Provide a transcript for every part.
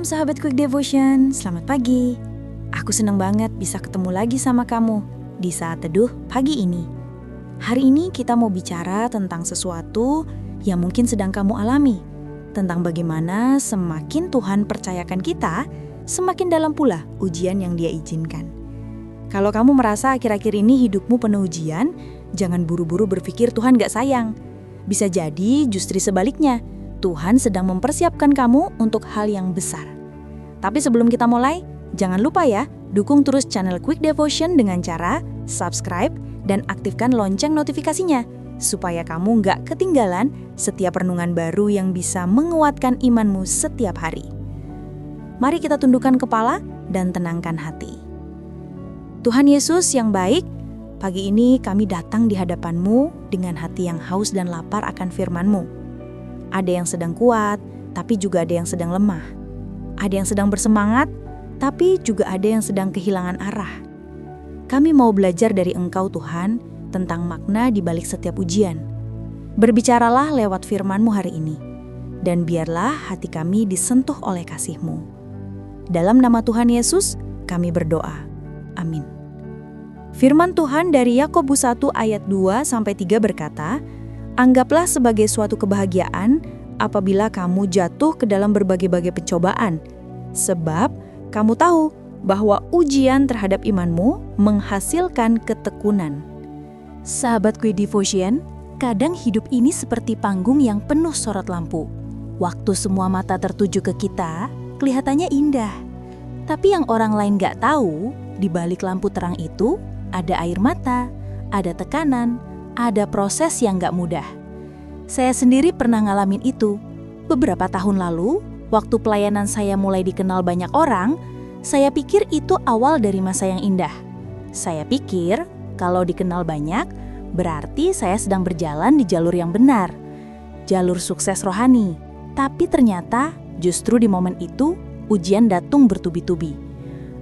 Shalom sahabat Quick Devotion, selamat pagi. Aku senang banget bisa ketemu lagi sama kamu di saat teduh pagi ini. Hari ini kita mau bicara tentang sesuatu yang mungkin sedang kamu alami. Tentang bagaimana semakin Tuhan percayakan kita, semakin dalam pula ujian yang Dia izinkan. Kalau kamu merasa akhir-akhir ini hidupmu penuh ujian, jangan buru-buru berpikir Tuhan gak sayang. Bisa jadi justru sebaliknya, Tuhan sedang mempersiapkan kamu untuk hal yang besar. Tapi sebelum kita mulai, jangan lupa ya, dukung terus channel Quick Devotion dengan cara subscribe dan aktifkan lonceng notifikasinya, supaya kamu nggak ketinggalan setiap renungan baru yang bisa menguatkan imanmu setiap hari. Mari kita tundukkan kepala dan tenangkan hati. Tuhan Yesus yang baik, pagi ini kami datang di hadapan-Mu dengan hati yang haus dan lapar akan firman-Mu. Ada yang sedang kuat, tapi juga ada yang sedang lemah. Ada yang sedang bersemangat, tapi juga ada yang sedang kehilangan arah. Kami mau belajar dari Engkau Tuhan tentang makna di balik setiap ujian. Berbicaralah lewat firman-Mu hari ini, dan biarlah hati kami disentuh oleh kasih-Mu. Dalam nama Tuhan Yesus, kami berdoa. Amin. Firman Tuhan dari Yakobus 1 ayat 2-3 berkata, anggaplah sebagai suatu kebahagiaan apabila kamu jatuh ke dalam berbagai-bagai pencobaan, sebab kamu tahu bahwa ujian terhadap imanmu menghasilkan ketekunan. Sahabat Quick Devotion, kadang hidup ini seperti panggung yang penuh sorot lampu. Waktu semua mata tertuju ke kita, kelihatannya indah. Tapi yang orang lain gak tahu, di balik lampu terang itu ada air mata, ada tekanan, ada proses yang gak mudah. Saya sendiri pernah ngalamin itu. Beberapa tahun lalu, waktu pelayanan saya mulai dikenal banyak orang, saya pikir itu awal dari masa yang indah. Saya pikir kalau dikenal banyak, berarti saya sedang berjalan di jalur yang benar, jalur sukses rohani. Tapi ternyata justru di momen itu, ujian datang bertubi-tubi.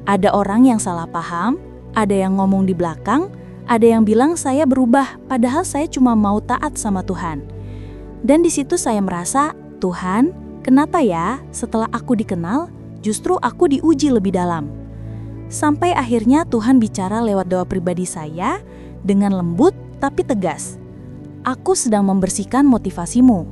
Ada orang yang salah paham, ada yang ngomong di belakang, ada yang bilang saya berubah, padahal saya cuma mau taat sama Tuhan. Dan di situ saya merasa, Tuhan, kenapa ya setelah aku dikenal, justru aku diuji lebih dalam? Sampai akhirnya Tuhan bicara lewat doa pribadi saya dengan lembut tapi tegas. Aku sedang membersihkan motivasimu.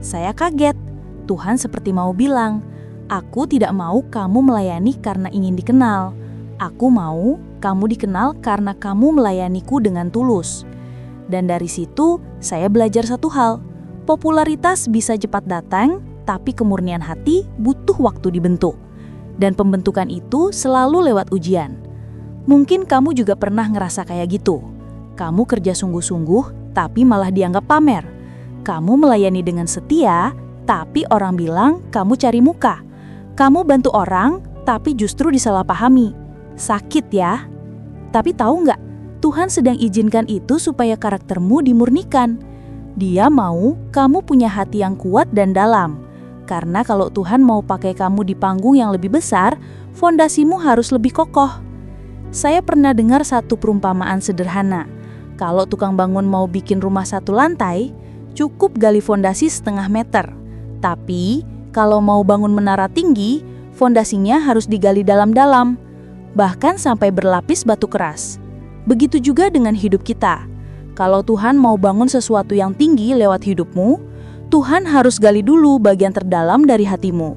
Saya kaget. Tuhan seperti mau bilang, aku tidak mau kamu melayani karena ingin dikenal. Aku mau kamu dikenal karena kamu melayaniku dengan tulus. Dan dari situ saya belajar satu hal. Popularitas bisa cepat datang, tapi kemurnian hati butuh waktu dibentuk. Dan pembentukan itu selalu lewat ujian. Mungkin kamu juga pernah ngerasa kayak gitu. Kamu kerja sungguh-sungguh, tapi malah dianggap pamer. Kamu melayani dengan setia, tapi orang bilang kamu cari muka. Kamu bantu orang, tapi justru disalahpahami. Sakit ya? Tapi tahu nggak, Tuhan sedang izinkan itu supaya karaktermu dimurnikan. Dia mau kamu punya hati yang kuat dan dalam. Karena kalau Tuhan mau pakai kamu di panggung yang lebih besar, fondasimu harus lebih kokoh. Saya pernah dengar satu perumpamaan sederhana. Kalau tukang bangun mau bikin rumah 1 lantai, cukup gali fondasi 0,5 meter. Tapi kalau mau bangun menara tinggi, fondasinya harus digali dalam-dalam. Bahkan sampai berlapis batu keras. Begitu juga dengan hidup kita. Kalau Tuhan mau bangun sesuatu yang tinggi lewat hidupmu, Tuhan harus gali dulu bagian terdalam dari hatimu.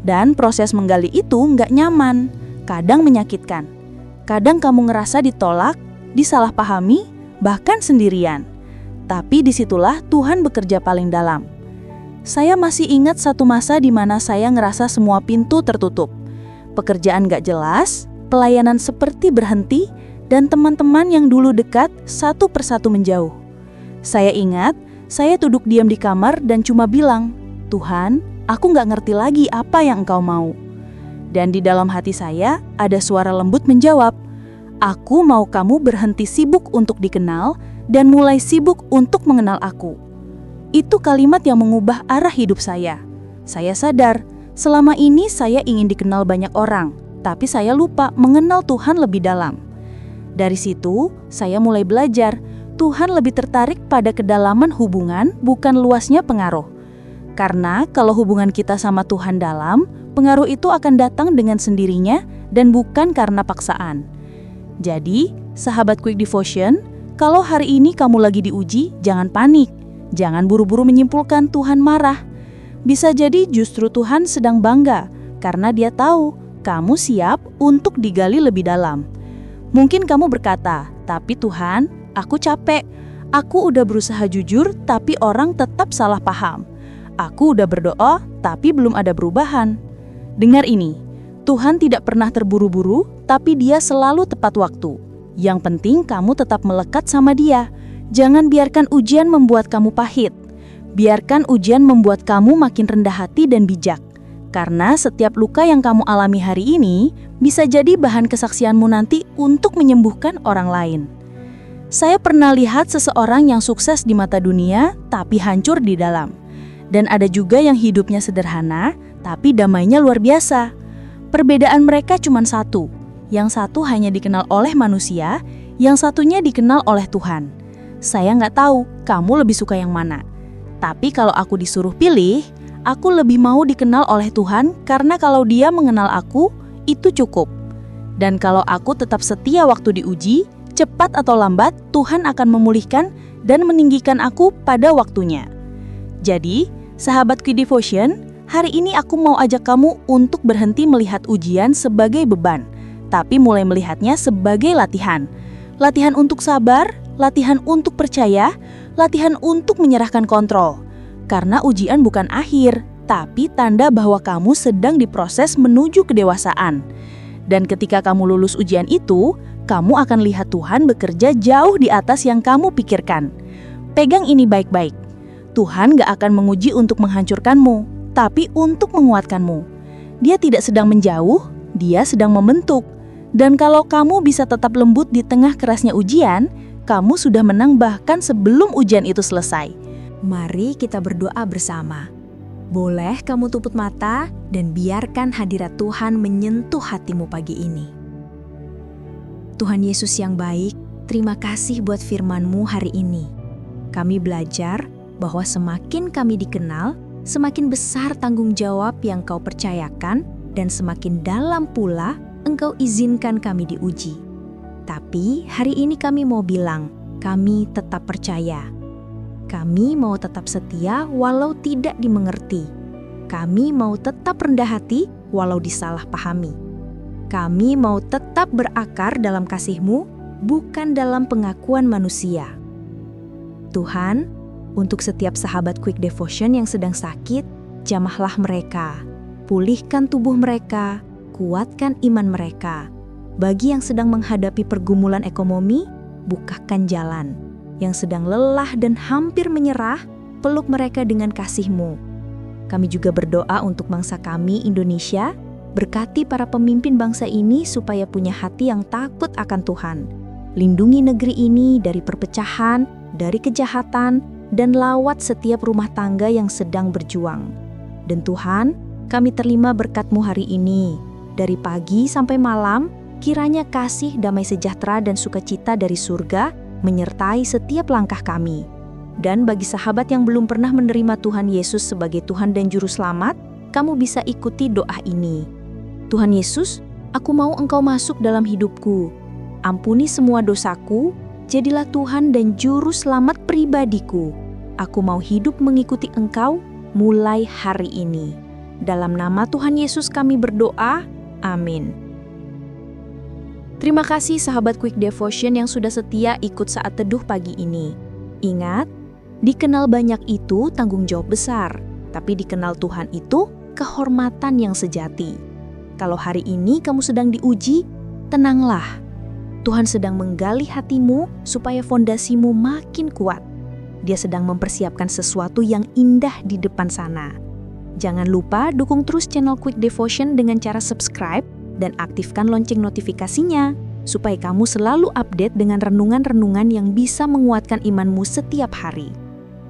Dan proses menggali itu nggak nyaman, kadang menyakitkan. Kadang kamu ngerasa ditolak, disalahpahami, bahkan sendirian. Tapi disitulah Tuhan bekerja paling dalam. Saya masih ingat satu masa di mana saya ngerasa semua pintu tertutup. Pekerjaan nggak jelas, pelayanan seperti berhenti, dan teman-teman yang dulu dekat satu persatu menjauh. Saya ingat, saya duduk diam di kamar dan cuma bilang, Tuhan, aku gak ngerti lagi apa yang Engkau mau. Dan di dalam hati saya ada suara lembut menjawab, aku mau kamu berhenti sibuk untuk dikenal dan mulai sibuk untuk mengenal aku. Itu kalimat yang mengubah arah hidup saya. Saya sadar, selama ini saya ingin dikenal banyak orang, tapi saya lupa mengenal Tuhan lebih dalam. Dari situ, saya mulai belajar, Tuhan lebih tertarik pada kedalaman hubungan, bukan luasnya pengaruh. Karena kalau hubungan kita sama Tuhan dalam, pengaruh itu akan datang dengan sendirinya dan bukan karena paksaan. Jadi, sahabat Quick Devotion, kalau hari ini kamu lagi diuji, jangan panik. Jangan buru-buru menyimpulkan Tuhan marah. Bisa jadi justru Tuhan sedang bangga karena Dia tahu kamu siap untuk digali lebih dalam. Mungkin kamu berkata, "Tapi Tuhan, aku capek. Aku udah berusaha jujur, tapi orang tetap salah paham. Aku udah berdoa, tapi belum ada perubahan." Dengar ini, Tuhan tidak pernah terburu-buru, tapi Dia selalu tepat waktu. Yang penting kamu tetap melekat sama Dia. Jangan biarkan ujian membuat kamu pahit. Biarkan ujian membuat kamu makin rendah hati dan bijak. Karena setiap luka yang kamu alami hari ini bisa jadi bahan kesaksianmu nanti untuk menyembuhkan orang lain. Saya pernah lihat seseorang yang sukses di mata dunia, tapi hancur di dalam. Dan ada juga yang hidupnya sederhana, tapi damainya luar biasa. Perbedaan mereka cuma satu. Yang satu hanya dikenal oleh manusia, yang satunya dikenal oleh Tuhan. Saya nggak tahu kamu lebih suka yang mana. Tapi kalau aku disuruh pilih, aku lebih mau dikenal oleh Tuhan karena kalau Dia mengenal aku, itu cukup. Dan kalau aku tetap setia waktu diuji, cepat atau lambat Tuhan akan memulihkan dan meninggikan aku pada waktunya. Jadi, sahabat Quick Devotion, hari ini aku mau ajak kamu untuk berhenti melihat ujian sebagai beban, tapi mulai melihatnya sebagai latihan. Latihan untuk sabar, latihan untuk percaya, latihan untuk menyerahkan kontrol. Karena ujian bukan akhir, tapi tanda bahwa kamu sedang diproses menuju kedewasaan. Dan ketika kamu lulus ujian itu, kamu akan lihat Tuhan bekerja jauh di atas yang kamu pikirkan. Pegang ini baik-baik. Tuhan gak akan menguji untuk menghancurkanmu, tapi untuk menguatkanmu. Dia tidak sedang menjauh, Dia sedang membentuk. Dan kalau kamu bisa tetap lembut di tengah kerasnya ujian, kamu sudah menang bahkan sebelum ujian itu selesai. Mari kita berdoa bersama. Boleh kamu tutup mata dan biarkan hadirat Tuhan menyentuh hatimu pagi ini. Tuhan Yesus yang baik, terima kasih buat firman-Mu hari ini. Kami belajar bahwa semakin kami dikenal, semakin besar tanggung jawab yang Kau percayakan dan semakin dalam pula Engkau izinkan kami diuji. Tapi hari ini kami mau bilang, kami tetap percaya. Kami mau tetap setia walau tidak dimengerti. Kami mau tetap rendah hati walau disalahpahami. Kami mau tetap berakar dalam kasih-Mu, bukan dalam pengakuan manusia. Tuhan, untuk setiap sahabat Quick Devotion yang sedang sakit, jamahlah mereka. Pulihkan tubuh mereka, kuatkan iman mereka. Bagi yang sedang menghadapi pergumulan ekonomi, bukakan jalan. Yang sedang lelah dan hampir menyerah, peluk mereka dengan kasih-Mu. Kami juga berdoa untuk bangsa kami, Indonesia. Berkati para pemimpin bangsa ini supaya punya hati yang takut akan Tuhan. Lindungi negeri ini dari perpecahan, dari kejahatan, dan lawat setiap rumah tangga yang sedang berjuang. Dan Tuhan, kami terima berkat-Mu hari ini. Dari pagi sampai malam, kiranya kasih, damai sejahtera, dan sukacita dari surga menyertai setiap langkah kami. Dan bagi sahabat yang belum pernah menerima Tuhan Yesus sebagai Tuhan dan Juru Selamat, kamu bisa ikuti doa ini. Tuhan Yesus, aku mau Engkau masuk dalam hidupku. Ampuni semua dosaku, jadilah Tuhan dan Juru Selamat pribadiku. Aku mau hidup mengikuti Engkau mulai hari ini. Dalam nama Tuhan Yesus kami berdoa, amin. Terima kasih sahabat Quick Devotion yang sudah setia ikut saat teduh pagi ini. Ingat, dikenal banyak itu tanggung jawab besar, tapi dikenal Tuhan itu kehormatan yang sejati. Kalau hari ini kamu sedang diuji, tenanglah. Tuhan sedang menggali hatimu supaya fondasimu makin kuat. Dia sedang mempersiapkan sesuatu yang indah di depan sana. Jangan lupa dukung terus channel Quick Devotion dengan cara subscribe dan aktifkan lonceng notifikasinya, supaya kamu selalu update dengan renungan-renungan yang bisa menguatkan imanmu setiap hari.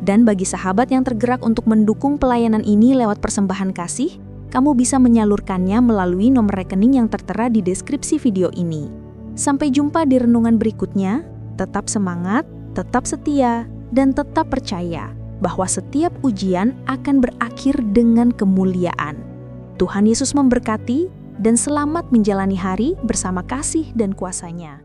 Dan bagi sahabat yang tergerak untuk mendukung pelayanan ini lewat persembahan kasih, kamu bisa menyalurkannya melalui nomor rekening yang tertera di deskripsi video ini. Sampai jumpa di renungan berikutnya. Tetap semangat, tetap setia, dan tetap percaya bahwa setiap ujian akan berakhir dengan kemuliaan. Tuhan Yesus memberkati dan selamat menjalani hari bersama kasih dan kuasa-Nya.